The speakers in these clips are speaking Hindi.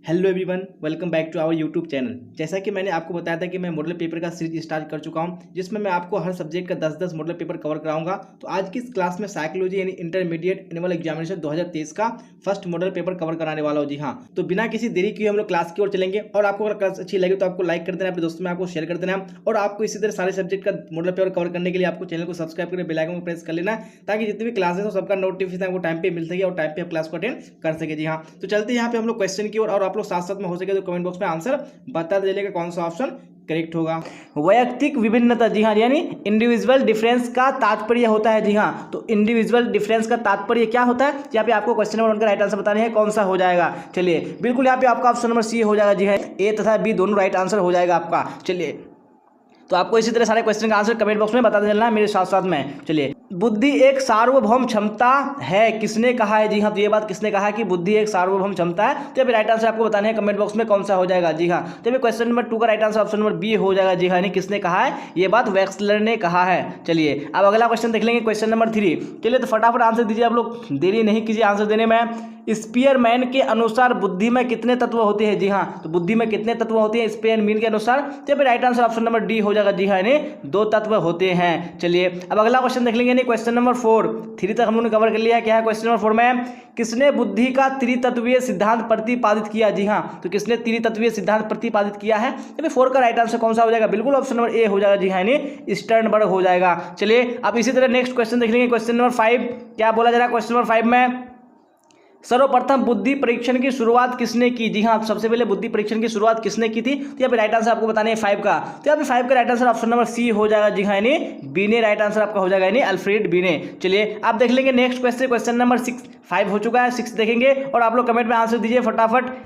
Hello everyone, welcome back to our YouTube channel. जैसा कि मैंने आपको बताया था कि मैं मॉडल पेपर का सीरीज स्टार्ट कर चुका हूं, जिसमें मैं आपको हर सब्जेक्ट का 10-10 मॉडल पेपर कवर कराऊंगा। तो आज की इस क्लास में साइकोलॉजी यानी इंटरमीडिएट एनुअल एग्जामिनेशन 2023 का फर्स्ट मॉडल पेपर कवर कराने वाला हूं। जी हाँ, तो बिना किसी देरी किए हम लोग क्लास की ओर चलेंगे। और आपको अगर क्लास अच्छी लगे तो आपको लाइक कर देना, अपने दोस्तों में आपको शेयर कर देना। और आपको इसी तरह सारे सब्जेक्ट का मॉडल पेपर कवर करने के लिए आपको चैनल को सब्सक्राइब करके बेल आइकन को प्रेस कर लेना, ताकि जितनी भी क्लासेस हो सबका नोटिफिकेशन आपको टाइम पे मिल सके और टाइम पे आप क्लास को अटेंड कर सके। जी हाँ, तो चलते हैं यहाँ पे हम लोग क्वेश्चन की ओर, और आप लोग साथ साथ में हो सके तो कमेंट बॉक्स में आंसर बता दीजिएगा कौन सा ऑप्शन करेक्ट होगा। वैयक्तिक विभिन्नता, जी हाँ, यानी इंडिविजुअल डिफरेंस का तात्पर्य होता है। जी हाँ, तो इंडिविजुअल डिफरेंस का तात्पर्य क्या होता है, यहाँ पे आपको क्वेश्चन नंबर 1 का राइट आंसर बताने हैं, कौन सा हो जाएगा। चलिए, बिल्कुल यहाँ पे आपका ऑप्शन नंबर सी हो जाएगा। जी हाँ, ए तथा बी दोनों राइट आंसर हो जाएगा आपका। चलिए, तो आपको इसी तरह सारे क्वेश्चन का आंसर कमेंट बॉक्स में बता देना है मेरे साथ साथ में। चलिए, बुद्धि एक सार्वभौम क्षमता है, किसने कहा है। जी हाँ, तो ये बात किसने कहा है कि बुद्धि एक सार्वभौम क्षमता है। तो ये राइट आंसर आपको बताने हैं कमेंट बॉक्स में कौन सा हो जाएगा। जी हाँ, तो ये क्वेश्चन नंबर 2 का right answer option number B हो जाएगा। जी हाँ, यानी किसने कहा है, ये बात वेक्सलर ने कहा है। चलिए, अब अगला क्वेश्चन देख लेंगे, क्वेश्चन नंबर 3। चलिए, तो फटाफट आंसर दीजिए, आप लोग देरी नहीं कीजिए आंसर देने में। स्पीयरमैन के अनुसार बुद्धि में कितने तत्व होते हैं। जी हाँ, तो बुद्धि में कितने तत्व होते हैं स्पीयरमैन के अनुसार। तो right answer option number D हो जाएगा। जी हाँ, यानी 2 तत्व होते हैं। चलिए, अब अगला क्वेश्चन देख लेंगे, यानी क्वेश्चन नंबर 4। 3 तक हम लोगों ने कवर कर लिया है। क्या है क्वेश्चन नंबर 4 में, किसने बुद्धि का त्रितत्वीय सिद्धांत प्रतिपादित किया। जी हाँ, तो किसने त्रितत्वीय सिद्धांत प्रतिपादित किया है। तो 4 का राइट आंसर कौन सा हो जाएगा, बिल्कुल ऑप्शन नंबर ए हो जाएगा। जी हाँ, यानी स्टर्नबर्ग हो जाएगा। चलिए, अब इसी तरह नेक्स्ट क्वेश्चन देख लेंगे, क्वेश्चन नंबर 5। क्या बोला जा रहा है क्वेश्चन नंबर 5 में, सर्वप्रथम बुद्धि परीक्षण की शुरुआत किसने की। जी हाँ, सबसे पहले बुद्धि परीक्षण की शुरुआत किसने की थी। तो यहाँ पे राइट आंसर आपको बताने हैं 5 का। तो यहाँ पे 5 का right answer option number C हो जाएगा। जी हाँ, यानी बीने राइट आंसर आपका हो जाएगा, यानी अल्फ्रेड बीने। चलिए, आप देख लेंगे नेक्स्ट क्वेश्चन, क्वेश्चन नंबर 6। 5 हो चुका है, 6 देखेंगे और आप लोग कमेंट में आंसर दीजिए फटाफट।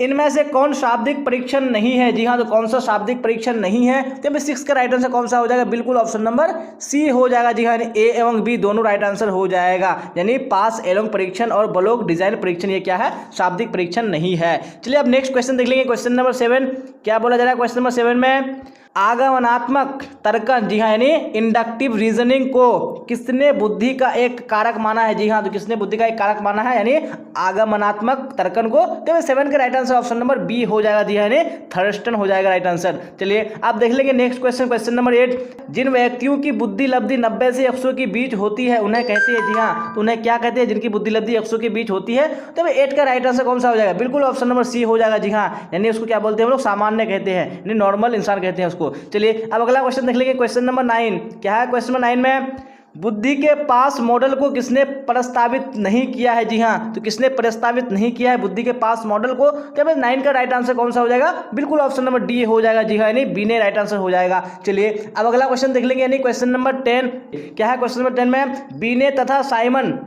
इनमें से कौन शाब्दिक परीक्षण नहीं है। जी हाँ, तो कौन सा शाब्दिक परीक्षण नहीं है। तो 6 का राइट आंसर कौन सा हो जाएगा, बिल्कुल ऑप्शन नंबर सी हो जाएगा। जी हाँ, यानी ए एवं बी दोनों राइट आंसर हो जाएगा, यानी पास एलोंग परीक्षण और ब्लॉक डिजाइन परीक्षण, ये क्या है, शाब्दिक परीक्षण नहीं है। चलिए, अब नेक्स्ट क्वेश्चन देख लेंगे, क्वेश्चन नंबर 7। क्या बोला जा रहा है क्वेश्चन नंबर 7 में, आगमनात्मक तर्कन, जी हाँ, यानी इंडक्टिव रीजनिंग को किसने बुद्धि का एक कारक माना है। जी हाँ, तो किसने बुद्धि का एक कारक माना है, यानी आगमनात्मक तर्कन को। तो 7 का right answer option number B हो जाएगा। जी हाँ, यानी थर्स्टन हो जाएगा राइट आंसर। चलिए, आप देख लेंगे नेक्स्ट क्वेश्चन, क्वेश्चन नंबर 8। जिन व्यक्तियों की बुद्धि लब्धि 90 से 100 के बीच होती है उन्हें कहते हैं। जी हाँ, तो उन्हें क्या कहते हैं, जिनकी बुद्धि लब्धि 100 के बीच होती है। तो 8 का राइट आंसर कौन सा हो जाएगा, बिल्कुल ऑप्शन नंबर सी हो जाएगा। जी हाँ, यानी उसको क्या बोलते हैं हम लोग, सामान्य कहते हैं, यानी नॉर्मल इंसान कहते हैं उसको। चलिए, अब अगला क्वेश्चन देख लेंगे, क्वेश्चन नंबर 9। क्या है क्वेश्चन नंबर 9 में, बुद्धि के पास मॉडल को किसने प्रस्तावित नहीं किया है। जी हाँ, तो किसने प्रस्तावित नहीं किया है बुद्धि के पास मॉडल को। तो 9 का राइट आंसर कौन सा हो जाएगा, बिल्कुल ऑप्शन नंबर डी हो जाएगा। जी हाँ, यानी बी ने राइट आंसर हो जाएगा। चलिए, अब अगला क्वेश्चन देख लेंगे, यानी क्वेश्चन नंबर 10। क्या है क्वेश्चन नंबर 10 में, बीने तथा साइमन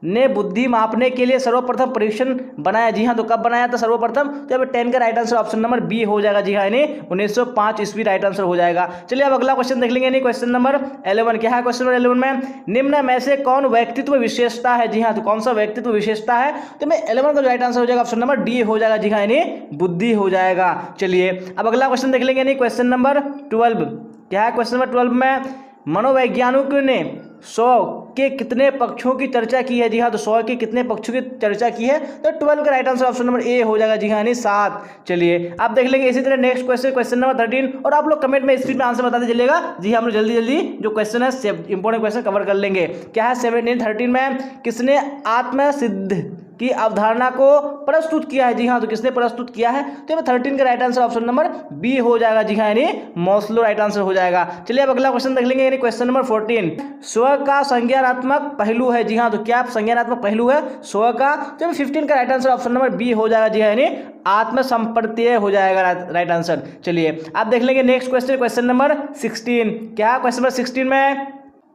ने बुद्धि मापने के लिए सर्वप्रथम परीक्षण बनाया। जी हाँ, तो कब बनाया था सर्वप्रथम। तो अब 10 का right answer option number B हो जाएगा। जी हाँ, यानी 1905 ईस्वी राइट आंसर हो जाएगा। चलिए, अब अगला क्वेश्चन देख लेंगे, यानी क्वेश्चन नंबर 11। क्या है क्वेश्चन नंबर 11 में, निम्न में से कौन व्यक्तित्व विशेषता है। जी हाँ, तो कौन सा व्यक्तित्व विशेषता है। तो 11 का राइट आंसर हो जाएगा ऑप्शन नंबर डी हो जाएगा। जी हाँ, यानी बुद्धि हो जाएगा। चलिए, अब अगला क्वेश्चन देख लेंगे, यानी क्वेश्चन नंबर 12। क्या है क्वेश्चन नंबर 12 में, मनोवैज्ञानिकों ने 100 के कितने पक्षों की चर्चा की है। जी हाँ, तो 100 के कितने पक्षों की चर्चा की है। तो 12 का right answer option number A हो जाएगा। जी हाँ, यानी 7। चलिए, आप देख लेंगे इसी तरह नेक्स्ट क्वेश्चन, क्वेश्चन नंबर 13, और आप लोग कमेंट में स्पीड में आंसर बताते चलिएगा। जी हम लोग जल्दी जल्दी जो क्वेश्चन है इंपॉर्टेंट क्वेश्चन कवर कर लेंगे। क्या है 13 में, किसने आत्मसिद्ध की अवधारणा को प्रस्तुत किया है। जी हाँ, तो किसने प्रस्तुत किया है। तो 13 का right answer option number B हो जाएगा। जी हाँ, यानी मॉस्लो राइट आंसर हो जाएगा। चलिए, अब अगला क्वेश्चन देख लेंगे, यानी क्वेश्चन नंबर 14। स्व का संज्ञानात्मक पहलू है। जी हाँ, तो क्या संज्ञानात्मक पहलू है स्व का। तो 15 का right answer option number B हो जाएगा। जी हाँ, यानी आत्मसंप्रत्यय हो जाएगा राइट आंसर। चलिए, आप देख लेंगे नेक्स्ट क्वेश्चन, क्वेश्चन नंबर 16। क्या क्वेश्चन नंबर 16 में,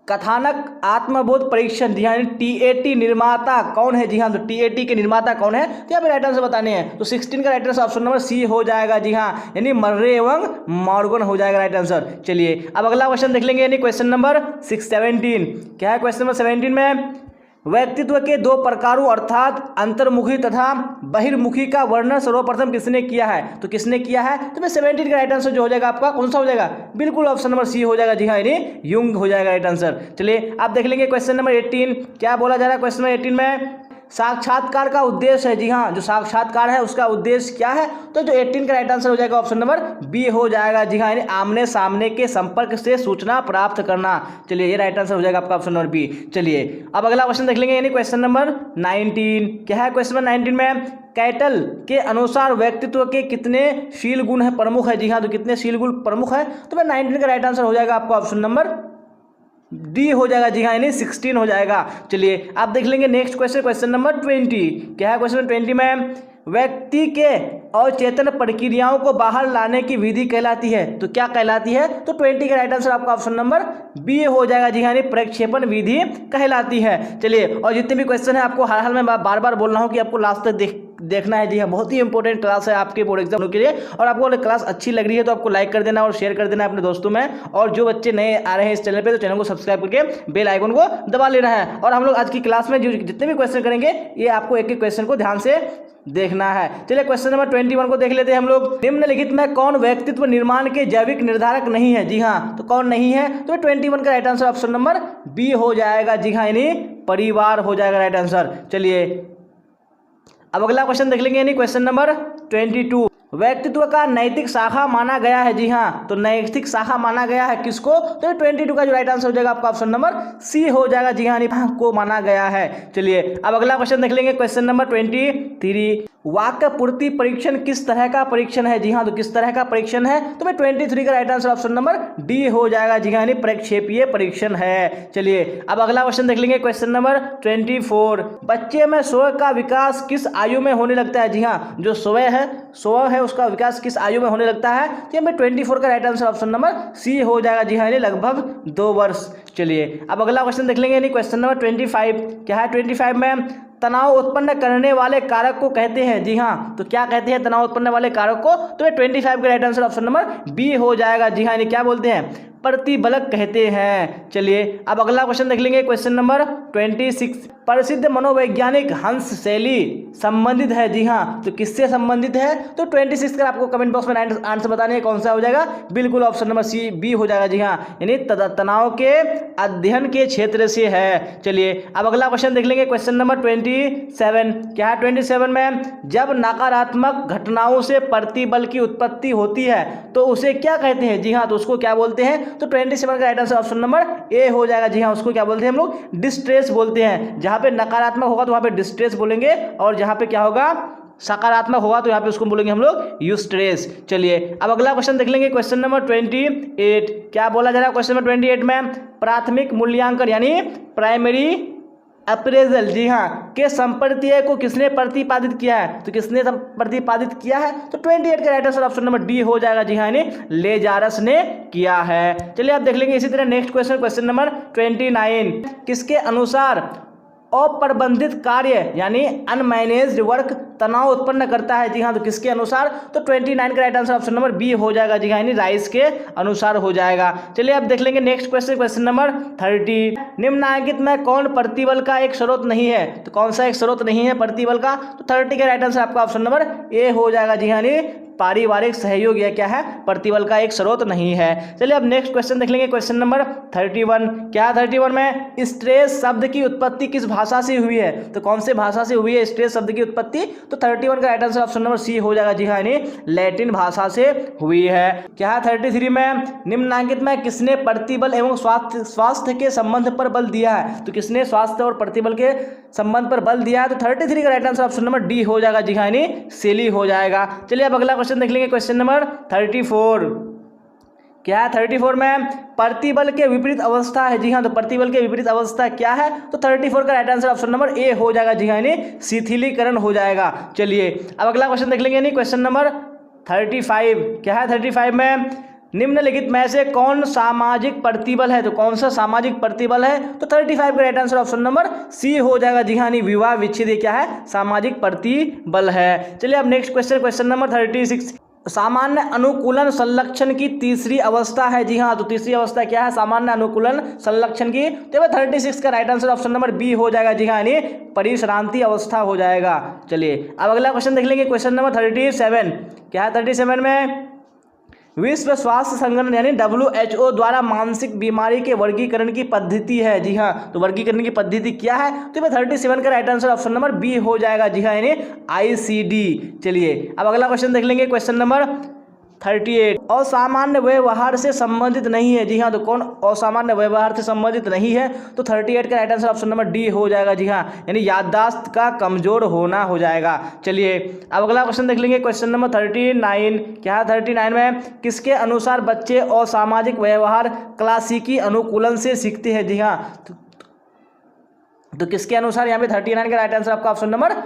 कथानक आत्मबोध परीक्षण, जी हाँ, टीएटी निर्माता कौन है। जी हाँ, तो टीएटी के निर्माता कौन है। तो यहाँ पे राइट आंसर बताने हैं। तो 16 का right answer option number C हो जाएगा। जी हाँ, यानी मर्रे एवं मॉर्गन हो जाएगा राइट आंसर। चलिए, अब अगला क्वेश्चन देख लेंगे, यानी क्वेश्चन नंबर 17। क्या है क्वेश्चन नंबर 17 में, व्यक्तित्व के 2 प्रकारों अर्थात अंतर्मुखी तथा बहिर्मुखी का वर्णन सर्वप्रथम किसने किया है। तो किसने किया है। तो 17 का राइट आंसर जो हो जाएगा आपका कौन सा हो जाएगा, बिल्कुल ऑप्शन नंबर सी हो जाएगा। जी हाँ, यानी युंग हो जाएगा राइट आंसर। चलिए, आप देख लेंगे क्वेश्चन नंबर 18। क्या बोला जा रहा है क्वेश्चन नंबर 18 में, साक्षात्कार का उद्देश्य है, जी हाँ, जो साक्षात्कार है उसका उद्देश्य क्या है, तो जो 18 का राइट आंसर हो जाएगा ऑप्शन नंबर बी हो जाएगा, जी हाँ, यानी आमने सामने के संपर्क से सूचना प्राप्त करना। चलिए ये राइट आंसर हो जाएगा आपका ऑप्शन नंबर बी। चलिए अब अगला क्वेश्चन देख लेंगे, यानी क्वेश्चन नंबर 19। क्या है क्वेश्चन नंबर 19 में? कैटल के अनुसार व्यक्तित्व के कितने शील गुण है प्रमुख है, जी हाँ, तो कितने शील गुण प्रमुख है, तो मैं 19 का राइट आंसर हो जाएगा आपका ऑप्शन नंबर डी हो जाएगा, जी हाँ, यानी 16 हो जाएगा। चलिए आप देख लेंगे नेक्स्ट क्वेश्चन, क्वेश्चन नंबर 20। क्या है क्वेश्चन नंबर 20 में? व्यक्ति के अचेतन प्रक्रियाओं को बाहर लाने की विधि कहलाती है, तो क्या कहलाती है, तो 20 का राइट आंसर आपका ऑप्शन नंबर बी हो जाएगा, जी हाँ, यानी प्रक्षेपण विधि कहलाती है। चलिए और जितने भी क्वेश्चन है आपको हर हाल में बार बार बोल रहा हूँ कि आपको लास्ट तक देखना है, जी हाँ, बहुत ही इंपॉर्टेंट क्लास है आपके बोर्ड एग्जाम के लिए। और आपको क्लास अच्छी लग रही है तो आपको लाइक कर देना और शेयर कर देना अपने दोस्तों में, और जो बच्चे नए आ रहे हैं इस चैनल पे तो चैनल को सब्सक्राइब करके बेल आइकन को दबा लेना है। और हम लोग आज की क्लास में जो जितने भी क्वेश्चन करेंगे ये आपको एक एक क्वेश्चन को ध्यान से देखना है। चलिए क्वेश्चन नंबर 21 को देख लेते हैं हम लोग। निम्नलिखित में कौन व्यक्तित्व निर्माण के जैविक निर्धारक नहीं है, जी हाँ, तो कौन नहीं है, तो 21 का right answer option number B हो जाएगा, जी हाँ, यानी परिवार हो जाएगा राइट आंसर। चलिए अब अगला क्वेश्चन देख लेंगे, यानी क्वेश्चन नंबर 22। व्यक्तित्व का नैतिक शाखा माना गया है, जी हाँ, तो नैतिक शाखा माना गया है किसको, तो 22 का जो राइट आंसर हो जाएगा आपका ऑप्शन नंबर सी हो जाएगा, जी हाँ, को माना गया है। चलिए अब अगला क्वेश्चन देख लेंगे, क्वेश्चन नंबर 23। वाक्य पूर्ति परीक्षण किस तरह का परीक्षण है, जी हाँ, तो किस तरह का परीक्षण है, तो मैं 23 का right answer option number D हो जाएगा, जी हाँ, यानी प्रक्षेपीय परीक्षण है। चलिए अब अगला क्वेश्चन देख लेंगे, क्वेश्चन नंबर 24। बच्चे में स्व का विकास किस आयु में होने लगता है, जी हाँ, जो स्व है उसका विकास किस आयु में होने लगता है, तो मैं 24 का right answer option number C हो जाएगा, जी हाँ, यानी लगभग 2 वर्ष। चलिए अब अगला क्वेश्चन देख लेंगे, यानी क्वेश्चन नंबर 25। क्या है 25 में? तनाव उत्पन्न करने वाले कारक को कहते हैं, जी हाँ, तो क्या कहते हैं तनाव उत्पन्न वाले कारक को, तो 25 का right answer option number B हो जाएगा, जी हाँ, यानी क्या बोलते हैं, प्रतिबलक कहते हैं। चलिए अब अगला क्वेश्चन देख लेंगे, क्वेश्चन नंबर 26। प्रसिद्ध मनोवैज्ञानिक हंस शैली संबंधित है, जी हाँ, तो किससे संबंधित है, तो 26 का आपको कमेंट बॉक्स में आंसर बताने कौन सा हो जाएगा, बिल्कुल ऑप्शन नंबर सी बी हो जाएगा, जी हाँ, यानी तनाव के अध्ययन के क्षेत्र से है। चलिए अब अगला क्वेश्चन देख लेंगे, क्वेश्चन नंबर 27। क्या है 27 में? जब नकारात्मक घटनाओं से प्रतिबल की उत्पत्ति होती है तो उसे क्या कहते हैं, जी हाँ, तो उसको क्या बोलते हैं, तो 27 का right answer option number A हो जाएगा, जी हाँ, उसको क्या बोलते हैं हम लोग, डिस्ट्रेस बोलते हैं। जहां पे नकारात्मक होगा तो वहां पे डिस्ट्रेस बोलेंगे, और जहां पे क्या होगा, सकारात्मक होगा तो यहाँ पे उसको बोलेंगे हम लोग यूस्ट्रेस। चलिए अब अगला क्वेश्चन देख लेंगे, क्वेश्चन नंबर 28। क्या बोला जा रहा है क्वेश्चन नंबर 28 में? प्राथमिक मूल्यांकन यानी प्राइमरी अप्रेजल, जी हाँ, के संप्रत्यय को किसने प्रतिपादित किया है, तो किसने प्रतिपादित किया है, तो 28 का right answer option number D हो जाएगा, जी हाँ, यानी लेजारस ने किया है। चलिए आप देख लेंगे इसी तरह नेक्स्ट क्वेश्चन, क्वेश्चन नंबर 29। किसके अनुसार अप्रबंधित कार्य यानी अनमैनेज्ड वर्क तनाव उत्पन्न करता है, जी हाँ, तो किसके अनुसार, तो 29 का right answer option number B हो जाएगा, जी हाँ, यानी राइस के अनुसार हो जाएगा। चलिए आप देख लेंगे नेक्स्ट क्वेश्चन, क्वेश्चन नंबर 30। निम्नलिखित में कौन प्रतिबल का एक स्रोत नहीं है, तो कौन सा एक स्रोत नहीं है प्रतिबल का, तो 30 का राइट आंसर आपका ऑप्शन नंबर ए हो जाएगा, जी हाँ, यानी पारिवारिक सहयोग या क्या है, प्रतिबल का एक स्रोत नहीं है। चलिए अब नेक्स्ट क्वेश्चन देख लेंगे, क्वेश्चन नंबर 31। क्या 31 में? स्ट्रेस शब्द की उत्पत्ति किस भाषा से हुई है, तो कौन से भाषा से हुई है स्ट्रेस शब्द की उत्पत्ति, तो 31 का right answer option number C हो जाएगा, जी हाँ, यानी लैटिन भाषा से हुई है। क्या है 33 में? निम्नलिखित में किसने प्रतिबल एवं स्वास्थ्य के संबंध पर बल दिया है, तो किसने स्वास्थ्य और प्रतिबल के संबंध पर बल दिया है, तो 33 का right answer option number D हो जाएगा, जी हाँ, यानी सेली हो जाएगा। चलिए अब अगला क्वेश्चन देख लेंगे, क्वेश्चन नंबर 34। क्या है 34 में? प्रतिबल के विपरीत अवस्था है, जी हाँ, तो प्रतिबल के विपरीत अवस्था क्या है, तो 34 का right answer option number A हो जाएगा, जी हाँ, यानी शिथिलीकरण हो जाएगा। चलिए अब अगला क्वेश्चन देख लेंगे, यानी क्वेश्चन नंबर 35। क्या है 35 में? निम्नलिखित में से कौन सामाजिक प्रतिबल है, तो कौन सा सामाजिक प्रतिबल है, तो 35 का right answer option number C हो जाएगा, जी हाँ, विवाह विच्छेद क्या है, सामाजिक प्रतिबल है। चलिए अब नेक्स्ट क्वेश्चन, क्वेश्चन नंबर 36। सामान्य अनुकूलन संलक्षण की तीसरी अवस्था है, जी हाँ, तो तीसरी अवस्था क्या है, सामान्य अनुकूलन संलक्षण की, तो 36 का right answer option number B हो जाएगा, जी हाँ, यानी परिश्रांति अवस्था हो जाएगा। चलिए अब अगला क्वेश्चन देख लेंगे, क्वेश्चन नंबर 37। क्या है 37 में? विश्व स्वास्थ्य संगठन यानी WHO द्वारा मानसिक बीमारी के वर्गीकरण की पद्धति है। जी हाँ, तो वर्गीकरण की पद्धति क्या है? तो ये 37 का right answer option number B हो जाएगा। जी हाँ, यानी ICD। चलिए अब अगला क्वेश्चन देख लेंगे, क्वेश्चन नंबर 38। असामान्य व्यवहार से संबंधित नहीं है। जी हाँ, तो कौन असामान्य व्यवहार से संबंधित नहीं है? तो 38 का right answer option number D हो जाएगा। जी हाँ, यानी याददाश्त का कमजोर होना हो जाएगा। चलिए अब अगला क्वेश्चन देख लेंगे, क्वेश्चन नंबर 39। क्या है 39 में? किसके अनुसार बच्चे असामाजिक व्यवहार क्लासिकी अनुकूलन से सीखते हैं? जी हाँ, तो किसके अनुसार? यहाँ पे 39 का राइट आंसर आपका ऑप्शन नंबर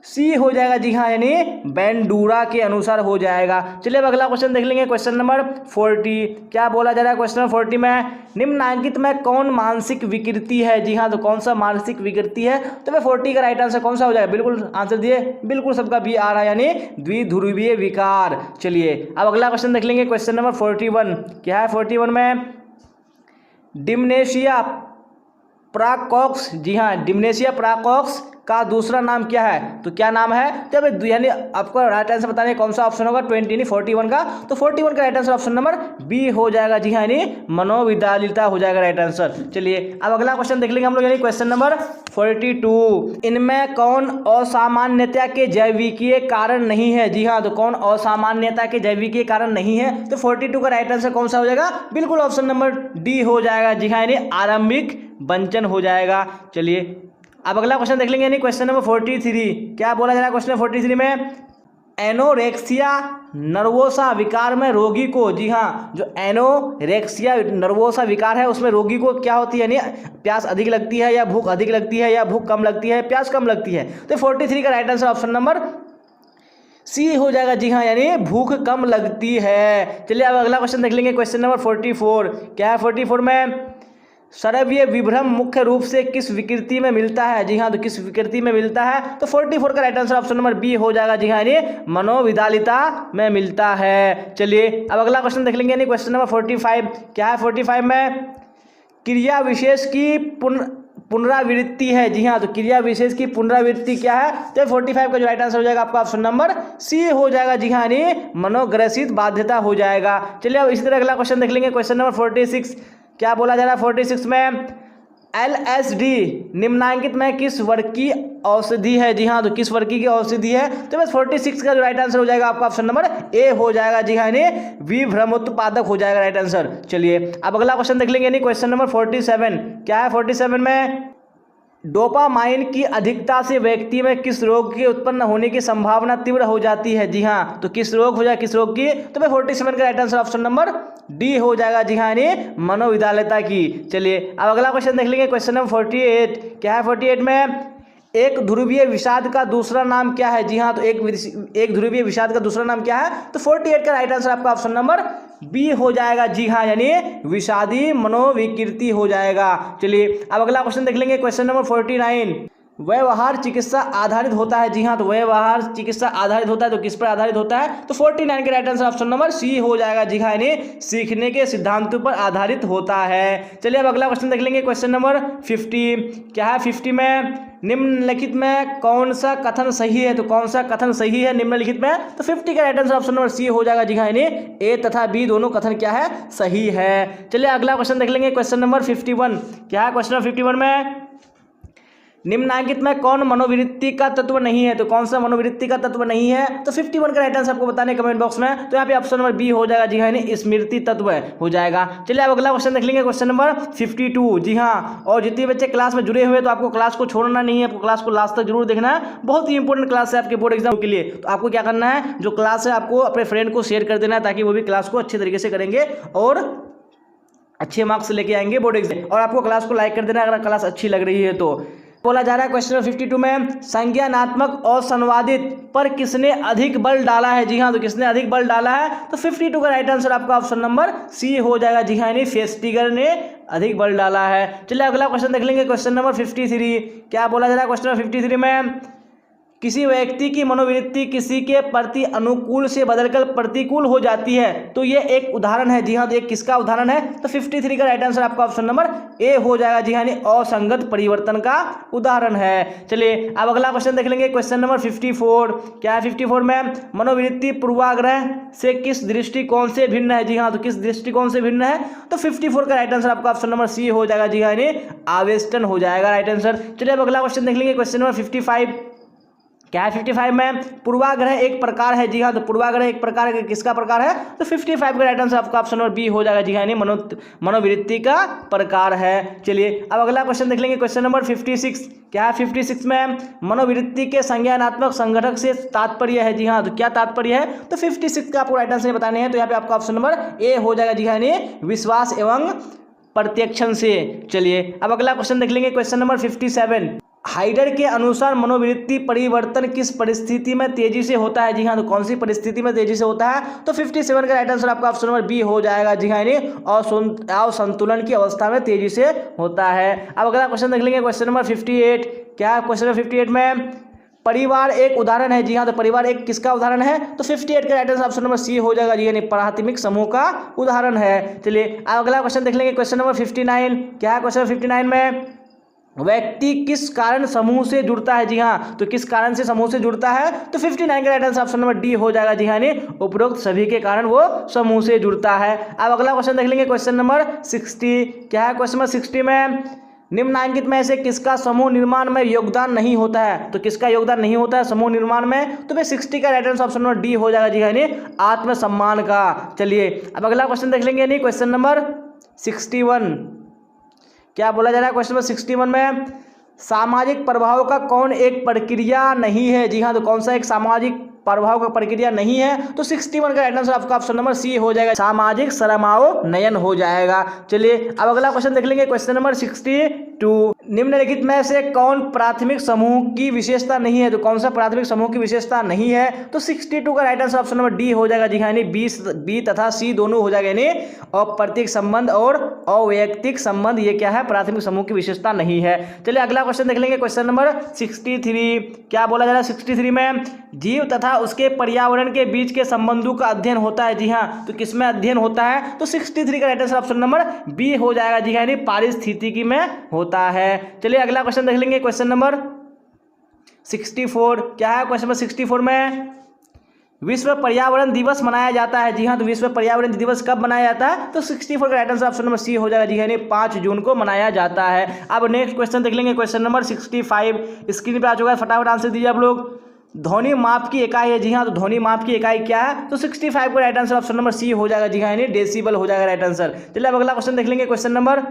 सी हो जाएगा। जी हाँ, यानी बेंडूरा के अनुसार हो जाएगा। चलिए अब अगला क्वेश्चन देख लेंगे, क्वेश्चन नंबर 40। क्या बोला जा रहा है क्वेश्चन नंबर 40 में? निम्नलिखित में कौन मानसिक विकृति है? जी हाँ, तो कौन सा मानसिक विकृति है? तो मैं 40 का राइट आंसर कौन सा हो जाएगा? बिल्कुल आंसर दिए, बिल्कुल सबका भी आ रहा है, यानी द्विध्रुवीय विकार। चलिए अब अगला क्वेश्चन देख लेंगे, क्वेश्चन नंबर 41। क्या है 41 में? डिमनेशिया प्राकॉक्स। जी हाँ, डिमनेशिया प्राकॉक्स का दूसरा नाम क्या है? तो क्या नाम है? तो यानी आपको राइट आंसर बताने कौन सा ऑप्शन होगा? 20 यानी 41 का। तो 41 का right answer option number B हो जाएगा। जी हाँ, यानी मनोविदालिता हो जाएगा राइट आंसर। चलिए अब अगला क्वेश्चन देख लेंगे हम लोग, यानी क्वेश्चन नंबर 42। इनमें कौन असामान्यता के जैविकीय कारण नहीं है? जी हाँ, तो कौन असामान्यता के जैविकीय कारण नहीं है? तो 42 का राइट आंसर कौन सा हो जाएगा? बिल्कुल ऑप्शन नंबर डी हो जाएगा। जी हाँ, यानी आरंभिक वंचन हो जाएगा। चलिए अब अगला क्वेश्चन देख लेंगे, यानी क्वेश्चन नंबर 43। क्या बोला जा रहा है क्वेश्चन नंबर 43 में? एनोरेक्सिया नर्वोसा विकार में रोगी को, जी हाँ, जो एनोरेक्सिया नर्वोसा विकार है उसमें रोगी को क्या होती है? यानी प्यास अधिक लगती है या भूख अधिक लगती है या भूख कम लगती है, प्यास कम लगती है? तो 43 का right answer option number C हो जाएगा। जी हाँ, यानी भूख कम लगती है। चलिए अब अगला क्वेश्चन देख लेंगे, क्वेश्चन नंबर 44। क्या है 44 में? श्रव्य विभ्रम मुख्य रूप से किस विकृति में मिलता है? जी हाँ, तो किस विकृति में मिलता है? तो 44 का right answer option number B हो जाएगा। जी हाँ, यानी मनोविदालिता में मिलता है। चलिए अब अगला क्वेश्चन देख लेंगे, यानी क्वेश्चन नंबर 45। क्या है 45 में? क्रिया विशेष की पुनरावृत्ति है। जी हाँ, तो क्रिया विशेष की पुनरावृत्ति क्या है? तो 45 का जो राइट आंसर हो जाएगा आपका ऑप्शन नंबर सी हो जाएगा। जी हाँ, यानी मनोग्रसित बाध्यता हो जाएगा। चलिए अब इसी तरह अगला क्वेश्चन देख लेंगे, क्वेश्चन नंबर 46। क्या बोला जा रहा है 46 में? LSD निम्नांकित में किस वर्ग की औषधि है? जी हाँ, तो किस वर्ग की औषधि है? तो बस 46 का जो राइट आंसर हो जाएगा आपका ऑप्शन नंबर ए हो जाएगा। जी हाँ, यानी विभ्रमोत्पादक हो जाएगा राइट आंसर। चलिए अब अगला क्वेश्चन देख लेंगे, यानी क्वेश्चन नंबर 47। क्या है 47 में? डोपामाइन की अधिकता से व्यक्ति में किस रोग के उत्पन्न होने की संभावना तीव्र हो जाती है? जी हाँ, तो किस रोग हो जाए, किस रोग की? तो भाई 47 का right answer option number D हो जाएगा। जी हाँ, यानी मनोविदालिता की। चलिए अब अगला क्वेश्चन देख लेंगे, क्वेश्चन नंबर 48। क्या है 48 में? एक ध्रुवीय विषाद का दूसरा नाम क्या है? जी हाँ, तो एक ध्रुवीय विषाद का दूसरा नाम क्या है? तो 48 का राइट आंसर आपका ऑप्शन नंबर बी हो जाएगा। जी हाँ, यानी विषादी मनोविकृति हो जाएगा। चलिए अब अगला क्वेश्चन देख लेंगे, क्वेश्चन नंबर 49। व्यवहार चिकित्सा आधारित होता है। जी हाँ, तो व्यवहार चिकित्सा आधारित होता है, तो किस पर आधारित होता है? तो 49 के right answer option number C हो जाएगा। जी हाँ, यानी सीखने के सिद्धांतों पर आधारित होता है। चलिए अब अगला क्वेश्चन देख लेंगे, क्वेश्चन नंबर 50। क्या है 50 में? निम्नलिखित में कौन सा कथन सही है? तो कौन सा कथन सही है निम्नलिखित में? तो 50 का right answer option number C हो जाएगा। जी हाँ, यानी ए तथा बी दोनों कथन क्या है? सही है। चलिए अगला क्वेश्चन देख लेंगे, क्वेश्चन नंबर 51। क्या है क्वेश्चन नंबर 51 में? निम्नलिखित में कौन मनोवृत्ति का तत्व नहीं है? तो कौन सा मनोवृत्ति का तत्व नहीं है? तो 51 का राइट आंसर आपको बताने कमेंट बॉक्स में। तो यहाँ पे ऑप्शन नंबर बी हो जाएगा। जी हाँ, यानी स्मृति तत्व हो जाएगा। चलिए अब अगला क्वेश्चन देख लेंगे, क्वेश्चन नंबर 52। जी हाँ, और जितने बच्चे क्लास में जुड़े हुए तो आपको क्लास को छोड़ना नहीं है, आपको क्लास को लास्ट तक जरूर देखना है। बहुत ही इंपॉर्टेंट क्लास है आपके बोर्ड एग्जाम के लिए। तो आपको क्या करना है, जो क्लास है आपको अपने फ्रेंड को शेयर कर देना है, ताकि वो भी क्लास को अच्छे तरीके से करेंगे और अच्छे मार्क्स लेके आएंगे बोर्ड एग्जाम। और आपको क्लास को लाइक कर देना अगर क्लास अच्छी लग रही है तो। बोला जा रहा है क्वेश्चन 52 में, संज्ञानात्मक और संवादित पर किसने अधिक बल डाला है? जी हाँ, तो किसने अधिक बल डाला है? तो 52 का राइट आंसर आपका ऑप्शन नंबर सी हो जाएगा। जी हाँ, यानी फेस्टिगर ने अधिक बल डाला है। चलिए अगला क्वेश्चन देख लेंगे, क्वेश्चन नंबर 53। क्या बोला जा रहा है क्वेश्चन नंबर 53 में? किसी व्यक्ति की मनोवृत्ति किसी के प्रति अनुकूल से बदलकर प्रतिकूल हो जाती है, तो ये एक उदाहरण है। जी हाँ, तो ये किसका उदाहरण है? तो 53 का राइट आंसर आपका ऑप्शन नंबर ए हो जाएगा। जी हाँ, असंगत परिवर्तन का उदाहरण है। चलिए अब अगला क्वेश्चन देख लेंगे, क्वेश्चन नंबर 54। क्या है 54 में? मनोवृत्ति पूर्वाग्रह से किस दृष्टिकोण से भिन्न है? जी हाँ, तो किस दृष्टिकोण से भिन्न है? तो 54 का राइट आंसर आपका ऑप्शन नंबर सी हो जाएगा। जी हाँ, आवेष्टन हो जाएगा राइट आंसर। चलिए अब अगला क्वेश्चन देख लेंगे, क्वेश्चन नंबर 55। क्या है 55 में? पूर्वाग्रह एक प्रकार है। जी हाँ, तो पूर्वाग्रह एक प्रकार है, किसका प्रकार है? तो 55 का राइट आंसर आपका ऑप्शन नंबर बी हो जाएगा। जी हाँ, मनोवृत्ति का प्रकार है। चलिए अब अगला क्वेश्चन देख लेंगे, क्वेश्चन नंबर 56। क्या है 56 में? मनोवृत्ति के संज्ञानात्मक संघटक से तात्पर्य है। जी हाँ, तो क्या तात्पर्य है? तो 56 का आपको राइट आंसर बताने हैं, तो यहाँ पे आपका ऑप्शन नंबर ए हो जाएगा। जी हाँ, विश्वास एवं प्रत्यक्षण से। चलिए अब अगला क्वेश्चन देख लेंगे, क्वेश्चन नंबर 57। हाइडर के अनुसार मनोवृत्ति परिवर्तन किस परिस्थिति में तेजी से होता है? जी हाँ, तो कौन सी परिस्थिति में तेजी से होता है? तो 57 का राइट आंसर आपका ऑप्शन नंबर बी हो जाएगा। जी हाँ, असंतुलन की अवस्था में तेजी से होता है। अब अगला क्वेश्चन देख लेंगे, क्वेश्चन नंबर 58। क्या है क्वेश्चन नंबर 58 में? परिवार एक उदाहरण है। जी हाँ, तो परिवार एक किसका उदाहरण है? तो 58 का right answer option number C हो जाएगा। जी हाँ, प्राथमिक समूह का उदाहरण है। चलिए अगला क्वेश्चन देख लेंगे, क्वेश्चन नंबर 59। क्या है क्वेश्चन 59 में? व्यक्ति किस कारण समूह से जुड़ता है? जी हाँ, तो किस कारण से समूह से जुड़ता है? तो 59 का right answer option number D हो जाएगा। जी हाँ, उपरोक्त सभी के कारण वो समूह से जुड़ता है। अब अगला क्वेश्चन देख लेंगे, क्वेश्चन नंबर 60। क्या है क्वेश्चन नंबर 60 में? निम्नलिखित में से किसका समूह निर्माण में योगदान नहीं होता है? तो किसका योगदान नहीं होता है समूह निर्माण में? तो भाई 60 का right answer option number D हो जाएगा। जी हाँ, आत्मसम्मान का। चलिए अब अगला क्वेश्चन देख लेंगे, क्वेश्चन नंबर 61। क्या बोला जा रहा है क्वेश्चन नंबर 61 में? सामाजिक प्रभाव का कौन एक प्रक्रिया नहीं है? जी हाँ, तो कौन सा एक सामाजिक प्रभाव का प्रक्रिया नहीं है? तो 61 का राइट आंसर आपका ऑप्शन नंबर सी हो जाएगा, सामाजिक सरमाओनयन हो जाएगा। चलिए अब अगला क्वेश्चन देख लेंगे, क्वेश्चन नंबर 62। निम्नलिखित में से कौन प्राथमिक समूह की विशेषता नहीं है? तो कौन सा प्राथमिक समूह की विशेषता नहीं है? तो 62 का right answer option number D हो जाएगा। जी हाँ, बी तथा सी दोनों हो जाएगा। अप्रत्यक्ष संबंध और अवैयक्तिक संबंध, ये क्या है? प्राथमिक समूह की विशेषता नहीं है। चलिए अगला क्वेश्चन देख लेंगे, क्वेश्चन नंबर 63। क्या बोला जा रहा है 63 में? जीव तथा उसके पर्यावरण के बीच के संबंधों का अध्ययन होता है। जी हाँ, तो किसमें अध्ययन होता है? तो 63 का right answer option number B हो जाएगा। जी हाँ, पारिस्थितिकी में होता है। चलिए अगला क्वेश्चन देख लेंगे, क्वेश्चन नंबर 64। क्या है क्वेश्चन नंबर 64 में? विश्व पर्यावरण दिवस मनाया जाता है। जी हाँ, तो विश्व पर्यावरण दिवस कब मनाया जाता है? तो 64 का right answer option number C हो जाएगा। जी हाँ, 5 जून को मनाया जाता है। अब नेक्स्ट क्वेश्चन देख लेंगे, क्वेश्चन नंबर 65। स्क्रीन पे आ चुका है, फटाफट आंसर दीजिए आप लोग। ध्वनि माप की इकाई है। जी हाँ, तो ध्वनि माप की इकाई क्या है? तो 65 का right answer option number C हो जाएगा। जी हाँ, डेसिबल हो जाएगा राइट आंसर। चलिए अब अगला क्वेश्चन देख लेंगे, क्वेश्चन नंबर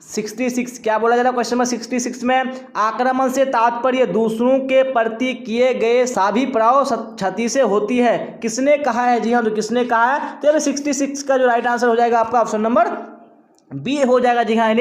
66। क्या बोला जा रहा है क्वेश्चन नंबर 66 में? आक्रमण से तात्पर्य दूसरों के प्रति किए गए सभी प्रभाव क्षति से होती है, किसने कहा है? जी हाँ, तो किसने कहा है? तो 66 का जो राइट आंसर हो जाएगा आपका ऑप्शन नंबर बी हो जाएगा। जी हाँ,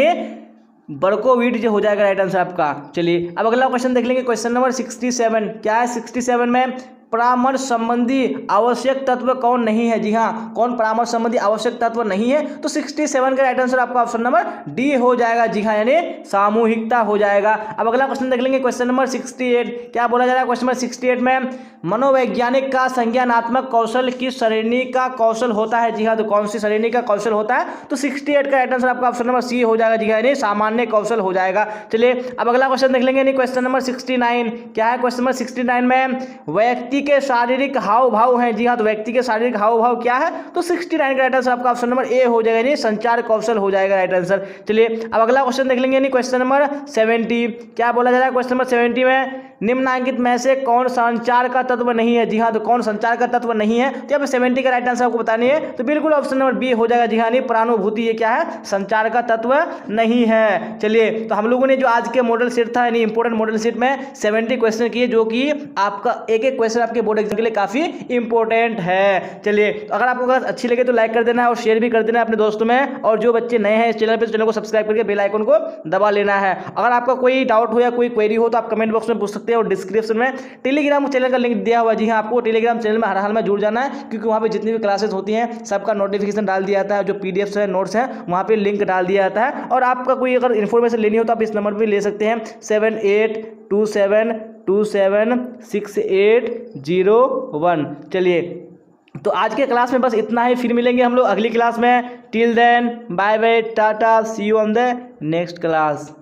बर्कोविट जो हो जाएगा राइट आंसर आपका। चलिए अब अगला क्वेश्चन देख लेंगे, क्वेश्चन नंबर 67। क्या है 67 में? परामर्श संबंधी आवश्यक तत्व कौन नहीं है? जी हाँ, कौन परामर्श संबंधी आवश्यक तत्व नहीं है? तो 67 का राइट आंसर आपका ऑप्शन नंबर डी हो जाएगा। जी हाँ, सामूहिकता हो जाएगा। अब अगला क्वेश्चन देख लेंगे, क्वेश्चन नंबर 68। क्या बोला जा रहा है क्वेश्चन नंबर 68 में? मनोवैज्ञानिक का संज्ञानात्मक कौशल किस श्रेणी का कौशल होता है? जी हाँ, तो कौन सी श्रेणी का कौशल होता है? तो 68 का राइट आंसर आपका ऑप्शन नंबर सी हो जाएगा। जी हाँ, सामान्य कौशल हो जाएगा। चलिए अब अगला क्वेश्चन देख लेंगे, क्वेश्चन नंबर 69। क्या है क्वेश्चन नंबर 69 में? व्यक्ति के शारीरिक हाव भाव हैं। जी हाँ, तो व्यक्ति के शारीरिक हाव भाव क्या है? तो 69 का राइट आंसर आपका ऑप्शन नंबर ए हो जाएगा, संचार कौशल हो जाएगा राइट आंसर। चलिए अब अगला क्वेश्चन देख लेंगे, क्वेश्चन नंबर 70। क्या बोला जा रहा है क्वेश्चन नंबर 70 में? निम्नलिखित में से कौन संचार का तत्व नहीं है? जी हाँ, तो कौन संचार का तत्व नहीं है? तो यहाँ पे 70 का राइट आंसर आपको बतानी है, तो बिल्कुल ऑप्शन नंबर बी हो जाएगा। जी हाँ, प्रानुभूति, ये क्या है? संचार का तत्व नहीं है। चलिए तो हम लोगों ने जो आज के मॉडल सेट था, यानी इंपोर्टेंट मॉडल सेट में 70 क्वेश्चन किए, जो कि आपका एक एक क्वेश्चन आपके बोर्ड एग्जाम के लिए काफी इंपॉर्टेंट है। चलिए तो अगर आपको अच्छी लगे तो लाइक कर देना है और शेयर भी कर देना है अपने दोस्तों में, और जो बच्चे नए हैं इस चैनल पे, चैनल को सब्सक्राइब करके बेल आइकन को दबा लेना है। अगर आपका कोई डाउट हो या कोई क्वेरी हो तो आप कमेंट बॉक्स में पूछ सकते हैं, और डिस्क्रिप्शन में टेलीग्राम चैनल का लिंक दिया हुआ है। जी हाँ, आपको टेलीग्राम चैनल में हर हाल में जुड़ जाना है, क्योंकि वहाँ पे जितनी भी क्लासेस होती हैं सबका नोटिफिकेशन डाल दिया जाता है, जो पीडीएफ है, नोट्स हैं, वहाँ पे लिंक डाल दिया जाता है। और आपका कोई अगर इन्फॉर्मेशन लेनी हो तो आप इस नंबर पर ले सकते हैं 7827 276801। चलिए, तो आज के क्लास में बस इतना ही। फिर मिलेंगे हम लोग अगली क्लास में। Till then bye bye, tata, see you on the next class.